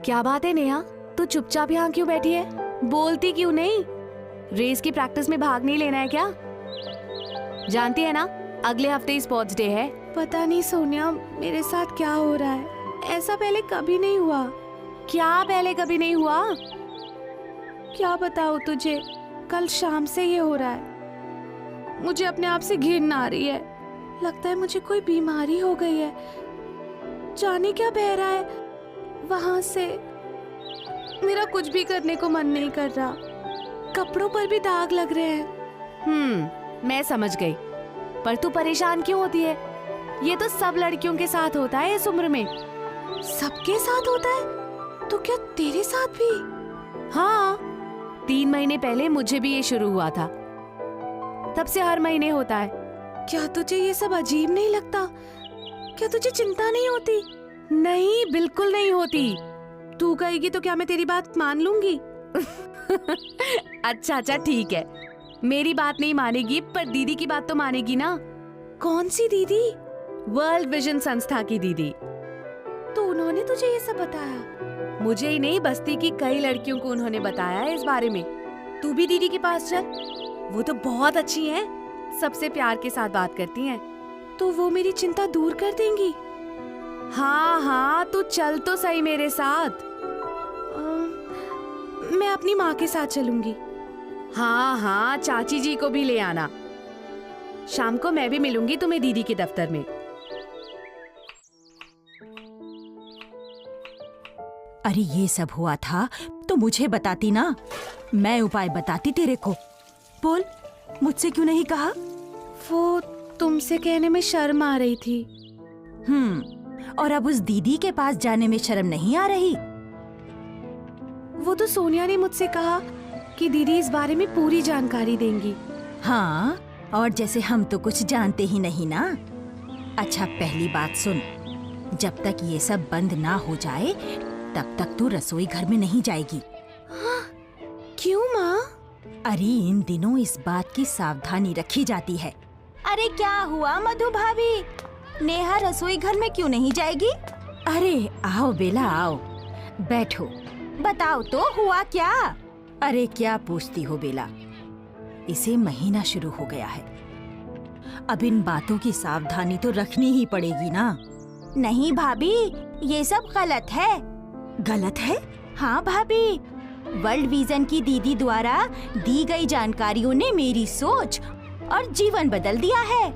क्या बात है नेहा, तू चुपचाप यहाँ क्यों बैठी है? बोलती क्यों नहीं? रेस की प्रैक्टिस में भाग नहीं लेना है क्या? जानती है ना अगले हफ्ते ही स्पोर्ट्स डे है। पता नहीं सोनिया, मेरे साथ क्या हो रहा है, ऐसा पहले कभी नहीं हुआ। क्या पहले कभी नहीं हुआ? क्या बताऊँ तुझे, कल शाम से ये हो रहा है। मुझे अपने आप से घिन आ रही है, लगता है मुझे कोई बीमारी हो गई है। जाने क्या बह रहा है वहां से, मेरा कुछ भी करने को मन नहीं कर रहा। कपड़ों पर भी दाग लग रहे हैं। मैं समझ गई, पर तू परेशान क्यों होती है? ये तो सब लड़कियों के साथ होता है इस उम्र में। सबके साथ होता है? तो क्या तेरे साथ भी? हाँ, 3 महीने पहले मुझे भी ये शुरू हुआ था, तब से हर महीने होता है। क्या तुझे ये सब अजीब नहीं लगता? क्या तुझे चिंता नहीं होती? नहीं, बिल्कुल नहीं होती। तू कहेगी तो क्या मैं तेरी बात मान लूंगी? अच्छा ठीक है, मेरी बात नहीं मानेगी पर दीदी की बात तो मानेगी ना। कौन सी दीदी? वर्ल्ड विजन संस्था की दीदी। तो उन्होंने तुझे ये सब बताया? मुझे ही नहीं, बस्ती की कई लड़कियों को उन्होंने बताया है इस बारे में। तू भी दीदी के पास चल, वो तो बहुत अच्छी हैं, सबसे प्यार के साथ बात करती हैं। तो वो मेरी चिंता दूर कर देंगी? हाँ, तू चल तो सही मेरे साथ। मैं अपनी माँ के साथ चलूंगी। हाँ, चाची जी को भी ले आना। शाम को मैं भी मिलूंगी तुम्हें दीदी के दफ्तर में। अरे ये सब हुआ था तो मुझे बताती ना, मैं उपाय बताती तेरे को। बोल, मुझसे क्यों नहीं कहा? वो तुमसे कहने में शर्म आ रही थी। और अब उस दीदी के पास जाने में शर्म नहीं आ रही? वो तो सोनिया ने मुझसे कहा कि दीदी इस बारे में पूरी जानकारी देंगी। हाँ, और जैसे हम तो कुछ जानते ही नहीं ना। अच्छा, पहली बात सुन, जब तक ये सब बंद ना हो जाए तब तक तू रसोई घर में नहीं जाएगी। हाँ, क्यों माँ? अरे इन दिनों इस बात की सावधानी रखी जाती है। अरे क्या हुआ मधु भाभी, नेहा रसोई घर में क्यों नहीं जाएगी? अरे आओ बेला, आओ बैठो, बताओ तो हुआ क्या? अरे क्या पूछती हो बेला, इसे महीना शुरू हो गया है, अब इन बातों की सावधानी तो रखनी ही पड़ेगी ना। नहीं भाभी, ये सब गलत है। गलत है? हाँ भाभी, वर्ल्ड विजन की दीदी द्वारा दी गई जानकारियों ने मेरी सोच और जीवन बदल दिया है।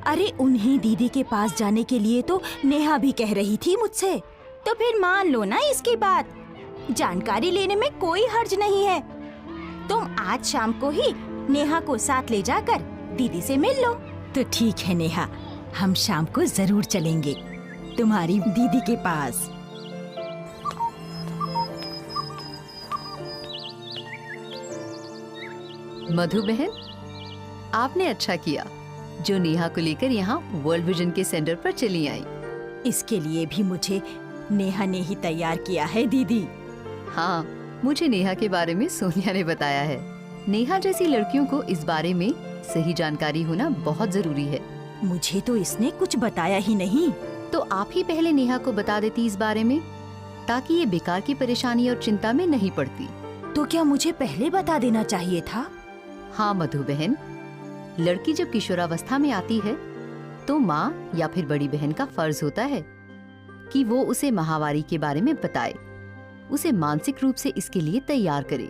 अरे उन्हीं दीदी के पास जाने के लिए तो नेहा भी कह रही थी मुझसे। तो फिर मान लो ना इसकी बात, जानकारी लेने में कोई हर्ज नहीं है। तुम आज शाम को ही नेहा को साथ ले जाकर दीदी से मिल लो। तो ठीक है नेहा, हम शाम को जरूर चलेंगे तुम्हारी दीदी के पास। मधु बहन, आपने अच्छा किया जो नेहा को लेकर यहाँ वर्ल्ड विजन के सेंटर पर चली आई। इसके लिए भी मुझे नेहा ने ही तैयार किया है दीदी। हाँ, मुझे नेहा के बारे में सोनिया ने बताया है। नेहा जैसी लड़कियों को इस बारे में सही जानकारी होना बहुत जरूरी है। मुझे तो इसने कुछ बताया ही नहीं। तो आप ही पहले नेहा को बता देती इस बारे में, ताकि ये बेकार की परेशानी और चिंता में नहीं पड़ती। तो क्या मुझे पहले बता देना चाहिए था? हाँ मधु बहन, लड़की जब किशोरावस्था में आती है तो माँ या फिर बड़ी बहन का फर्ज होता है कि वो उसे माहवारी के बारे में बताए, उसे मानसिक रूप से इसके लिए तैयार करे,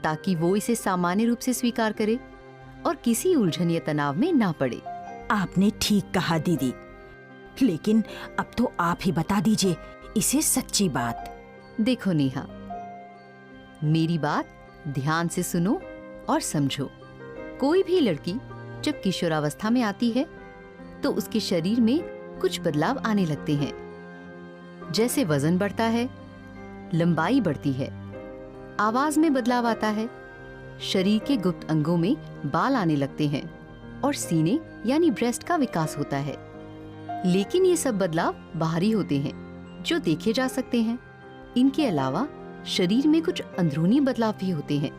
ताकि वो इसे सामान्य रूप से स्वीकार करे और किसी उलझन या तनाव में ना पड़े। आपने ठीक कहा दीदी, लेकिन अब तो आप ही बता दीजिए इसे सच्ची बात। देखो नेहा, मेरी बात ध्यान से सुनो और समझो। कोई भी लड़की जब किशोरावस्था में आती है तो उसके शरीर में कुछ बदलाव आने लगते हैं, जैसे वजन बढ़ता है, लंबाई बढ़ती है, आवाज में बदलाव आता है, शरीर के गुप्त अंगों में बाल आने लगते हैं और सीने यानी ब्रेस्ट का विकास होता है। लेकिन ये सब बदलाव बाहरी होते हैं जो देखे जा सकते हैं। इनके अलावा शरीर में कुछ अंदरूनी बदलाव भी होते हैं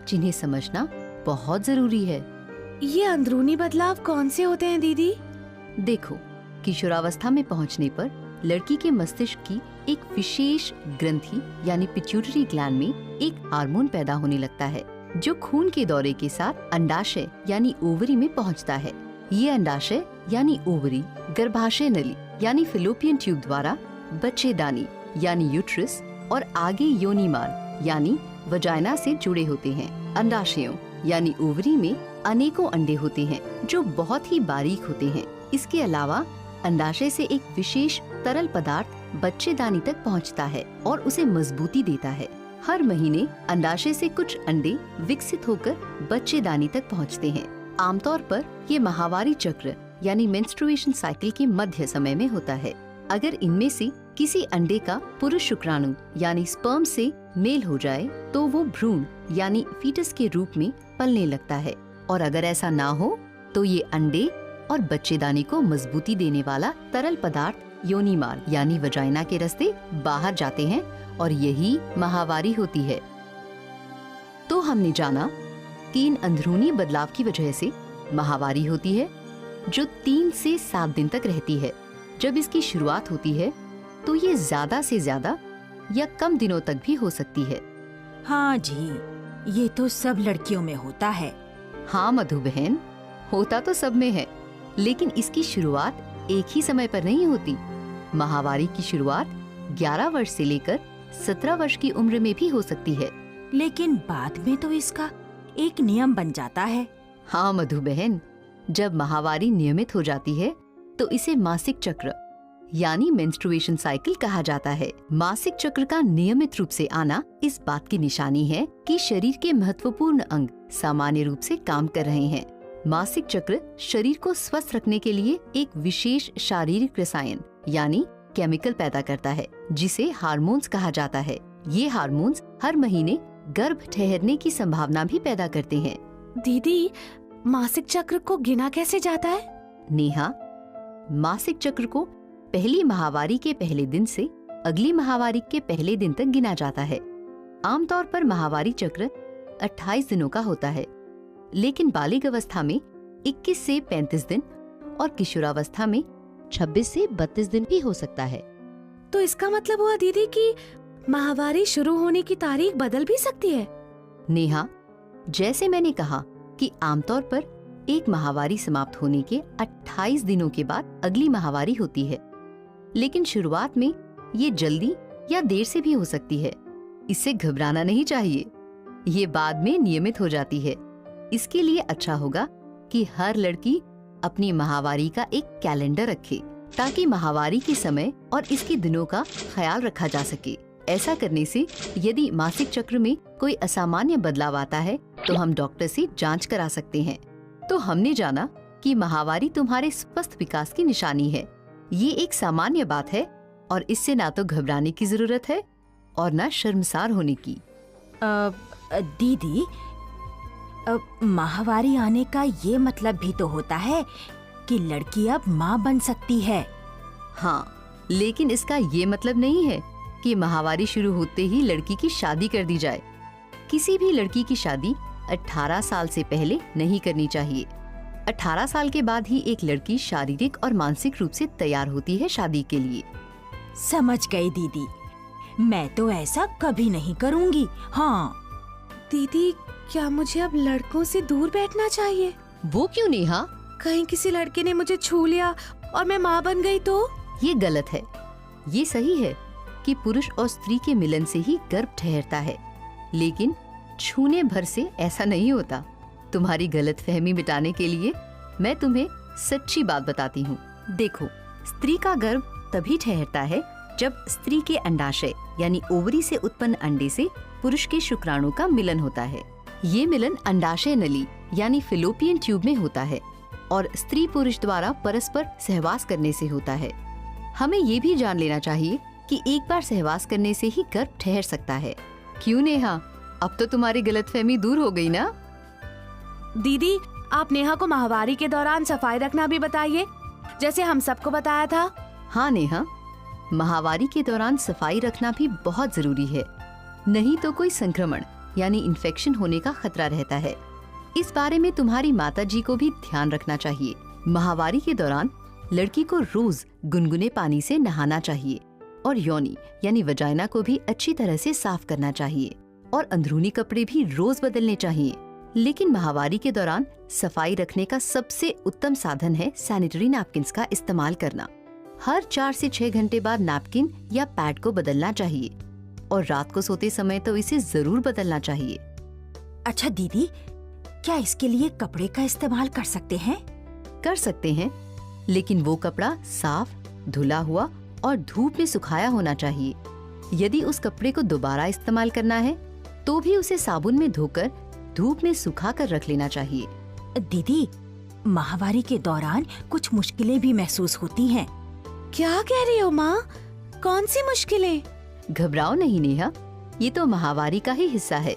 जिन्हें समझना बहुत जरूरी है। ये अंदरूनी बदलाव कौन से होते हैं दीदी? देखो, किशोरावस्था में पहुंचने पर लड़की के मस्तिष्क की एक विशेष ग्रंथि यानी पिट्यूटरी ग्लैंड में एक हार्मोन पैदा होने लगता है जो खून के दौरे के साथ अंडाशय यानी ओवरी में पहुंचता है। ये अंडाशय यानी ओवरी गर्भाशय नली यानी फिलोपियन ट्यूब द्वारा बच्चेदानी यानी यूट्रस और आगे योनि मार्ग यानी वजाइना से जुड़े होते हैं। अंडाशयों यानी ओवरी में अनेकों अंडे होते हैं जो बहुत ही बारीक होते हैं। इसके अलावा अंडाशय से एक विशेष तरल पदार्थ बच्चेदानी तक पहुंचता है और उसे मजबूती देता है। हर महीने अंडाशय से कुछ अंडे विकसित होकर बच्चेदानी तक पहुंचते हैं। आमतौर पर ये माहवारी चक्र यानी मेंस्ट्रुएशन साइकिल के मध्य समय में होता है। अगर इनमें से किसी अंडे का पुरुष शुक्राणु यानी स्पर्म से मेल हो जाए तो वो भ्रूण यानी फीटस के रूप में पलने लगता है, और अगर ऐसा ना हो तो ये अंडे और बच्चेदानी को मजबूती देने वाला तरल पदार्थ योनि मार्ग यानी वजाइना के रास्ते बाहर जाते हैं और यही माहवारी होती है। तो हमने जाना कि इन अंदरूनी बदलाव की वजह से माहवारी होती है जो 3 से 7 दिन तक रहती है। जब इसकी शुरुआत होती है तो ये ज्यादा से ज्यादा या कम दिनों तक भी हो सकती है। हाँ जी, ये तो सब लड़कियों में होता है। हाँ मधु बहन, होता तो सब में है, लेकिन इसकी शुरुआत एक ही समय पर नहीं होती। माहवारी की शुरुआत 11 वर्ष से लेकर 17 वर्ष की उम्र में भी हो सकती है। लेकिन बाद में तो इसका एक नियम बन जाता है। हाँ मधु बहन, जब माहवारी नियमित हो जाती है तो इसे मासिक चक्र यानी मेंस्ट्रुएशन साइकिल कहा जाता है। मासिक चक्र का नियमित रूप से आना इस बात की निशानी है कि शरीर के महत्वपूर्ण अंग सामान्य रूप से काम कर रहे हैं। मासिक चक्र शरीर को स्वस्थ रखने के लिए एक विशेष शारीरिक रसायन यानी केमिकल पैदा करता है जिसे हार्मोन्स कहा जाता है। ये हार्मोन्स हर महीने गर्भ ठहरने की संभावना भी पैदा करते हैं। दीदी, मासिक चक्र को गिना कैसे जाता है? नेहा, मासिक चक्र को पहली माहवारी के पहले दिन से अगली माहवारी के पहले दिन तक गिना जाता है। आमतौर पर माहवारी चक्र 28 दिनों का होता है, लेकिन बालिग अवस्था में 21 से 35 दिन और किशोरावस्था में 26 से 32 दिन भी हो सकता है। तो इसका मतलब हुआ दीदी कि माहवारी शुरू होने की तारीख बदल भी सकती है। नेहा, जैसे मैंने कहा कि आमतौर पर एक माहवारी समाप्त होने के 28 दिनों के बाद अगली माहवारी होती है, लेकिन शुरुआत में ये जल्दी या देर से भी हो सकती है। इससे घबराना नहीं चाहिए, ये बाद में नियमित हो जाती है। इसके लिए अच्छा होगा कि हर लड़की अपनी माहवारी का एक कैलेंडर रखे ताकि माहवारी के समय और इसके दिनों का ख्याल रखा जा सके। ऐसा करने से यदि मासिक चक्र में कोई असामान्य बदलाव आता है तो हम डॉक्टर से जांच करा सकते हैं। तो हमने जाना कि माहवारी तुम्हारे स्वस्थ विकास की निशानी है। ये एक सामान्य बात है और इससे ना तो घबराने की जरूरत है और ना शर्मसार होने की। दीदी, माहवारी आने का ये मतलब भी तो होता है कि लड़की अब माँ बन सकती है। हाँ, लेकिन इसका ये मतलब नहीं है कि माहवारी शुरू होते ही लड़की की शादी कर दी जाए। किसी भी लड़की की शादी 18 साल से पहले नहीं करनी चाहिए। 18 साल के बाद ही एक लड़की शारीरिक और मानसिक रूप से तैयार होती है शादी के लिए। समझ गई दीदी, मैं तो ऐसा कभी नहीं करूँगी। हाँ दीदी, क्या मुझे अब लड़कों से दूर बैठना चाहिए? वो क्यों नेहा? कहीं किसी लड़के ने मुझे छू लिया और मैं माँ बन गई तो? ये गलत है। ये सही है कि पुरुष और स्त्री के मिलन से ही गर्भ ठहरता है, लेकिन छूने भर से ऐसा नहीं होता। तुम्हारी गलतफहमी मिटाने के लिए मैं तुम्हें सच्ची बात बताती हूँ। देखो, स्त्री का गर्भ तभी ठहरता है जब स्त्री के अंडाशय यानी ओवरी से उत्पन्न अंडे से पुरुष के शुक्राणु का मिलन होता है। ये मिलन अंडाशय नली यानी फिलोपियन ट्यूब में होता है और स्त्री पुरुष द्वारा परस्पर सहवास करने से होता है। हमें ये भी जान लेना चाहिए कि एक बार सहवास करने से ही गर्भ ठहर सकता है। क्यों नेहा, अब तो तुम्हारी गलतफहमी दूर हो गई ना? दीदी, आप नेहा को माहवारी के दौरान सफाई रखना भी बताइए, जैसे हम सबको बताया था। हाँ नेहा, माहवारी के दौरान सफाई रखना भी बहुत जरूरी है, नहीं तो कोई संक्रमण यानी इन्फेक्शन होने का खतरा रहता है। इस बारे में तुम्हारी माताजी को भी ध्यान रखना चाहिए। माहवारी के दौरान लड़की को रोज गुनगुने पानी से नहाना चाहिए और योनि यानी वजाइना को भी अच्छी तरह से साफ करना चाहिए और अंदरूनी कपड़े भी रोज बदलने चाहिए। लेकिन माहवारी के दौरान सफाई रखने का सबसे उत्तम साधन है सैनिटरी नैपकिन्स का इस्तेमाल करना। हर 4 से 6 घंटे बाद नैपकिन या पैड को बदलना चाहिए और रात को सोते समय तो इसे जरूर बदलना चाहिए। अच्छा दीदी, क्या इसके लिए कपड़े का इस्तेमाल कर सकते हैं? कर सकते हैं, लेकिन वो कपड़ा साफ, धुला हुआ और धूप में सुखाया होना चाहिए। यदि उस कपड़े को दोबारा इस्तेमाल करना है तो भी उसे साबुन में धोकर धूप में सुखा कर रख लेना चाहिए। दीदी, माहवारी के दौरान कुछ मुश्किलें भी महसूस होती हैं। क्या कह रही हो माँ? कौन सी मुश्किलें? घबराओ नहीं नेहा, ये तो माहवारी का ही हिस्सा है।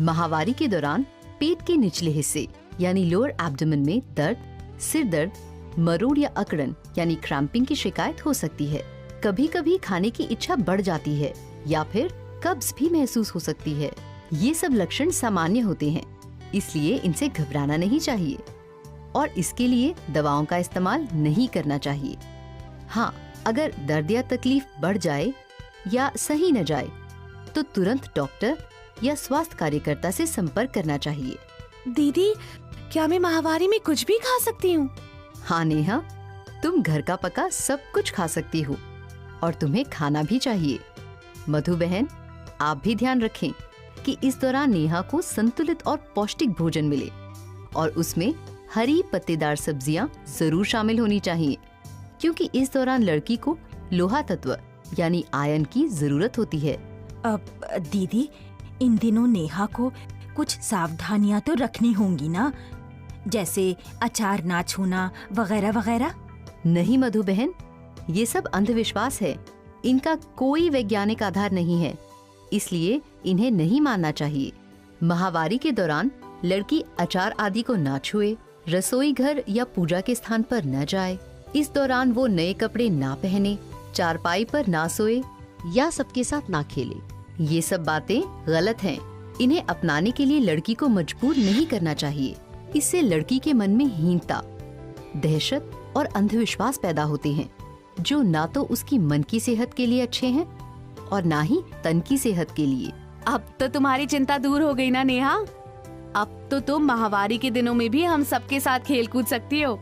माहवारी के दौरान पेट के निचले हिस्से यानी लोअर एब्डोमेन में दर्द, सिर दर्द, मरोड़ या अकड़न यानी क्रैम्पिंग की शिकायत हो सकती है। कभी कभी खाने की इच्छा बढ़ जाती है या फिर कब्ज भी महसूस हो सकती है। ये सब लक्षण सामान्य होते हैं, इसलिए इनसे घबराना नहीं चाहिए और इसके लिए दवाओं का इस्तेमाल नहीं करना चाहिए। हाँ, अगर दर्द या तकलीफ बढ़ जाए या सही न जाए तो तुरंत डॉक्टर या स्वास्थ्य कार्यकर्ता से संपर्क करना चाहिए। दीदी, क्या मैं माहवारी में कुछ भी खा सकती हूँ? हाँ नेहा, तुम घर का पका सब कुछ खा सकती हो और तुम्हें खाना भी चाहिए। मधु बहन, आप भी ध्यान रखें कि इस दौरान नेहा को संतुलित और पौष्टिक भोजन मिले और उसमें हरी पत्तेदार सब्जियां जरूर शामिल होनी चाहिए, क्योंकि इस दौरान लड़की को लोहा तत्व यानी आयरन की जरूरत होती है। अब दीदी, इन दिनों नेहा को कुछ सावधानियां तो रखनी होंगी ना, जैसे अचार ना छूना वगैरह वगैरह। नहीं मधु बहन, ये सब अंधविश्वास है, इनका कोई वैज्ञानिक आधार नहीं है, इसलिए इन्हें नहीं मानना चाहिए। माहवारी के दौरान लड़की अचार आदि को ना छुए, रसोई घर या पूजा के स्थान पर न जाए, इस दौरान वो नए कपड़े ना पहने, चारपाई पर ना सोए या सबके साथ ना खेले। ये सब बातें गलत हैं। इन्हें अपनाने के लिए लड़की को मजबूर नहीं करना चाहिए। इससे लड़की के मन में हीनता, दहशत और अंधविश्वास पैदा होते हैं, जो ना तो उसकी मन की सेहत के लिए अच्छे हैं और ना ही तन की सेहत के लिए। अब तो तुम्हारी चिंता दूर हो गई ना नेहा? अब तो तुम माहवारी के दिनों में भी हम सबके साथ खेल कूद सकती हो।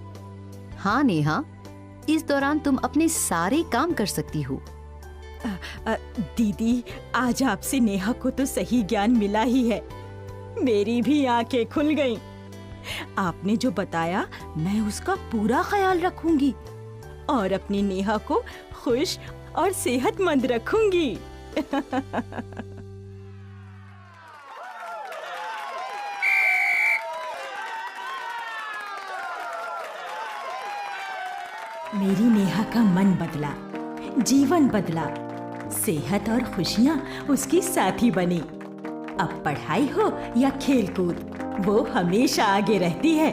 हाँ नेहा, इस दौरान तुम अपने सारे काम कर सकती हो। दीदी, आज आपसे नेहा को तो सही ज्ञान मिला ही है। मेरी भी आंखें खुल गईं। आपने जो बताया मैं उसका पूरा ख्याल रखूंगी और अपनी नेहा को खुश और सेहतमंद रखूंगी। मेरी नेहा का मन बदला, जीवन बदला, सेहत और खुशियां उसकी साथी बनी। अब पढ़ाई हो या खेलकूद, वो हमेशा आगे रहती है।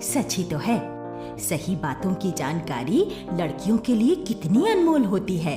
सच ही तो है, सही बातों की जानकारी लड़कियों के लिए कितनी अनमोल होती है।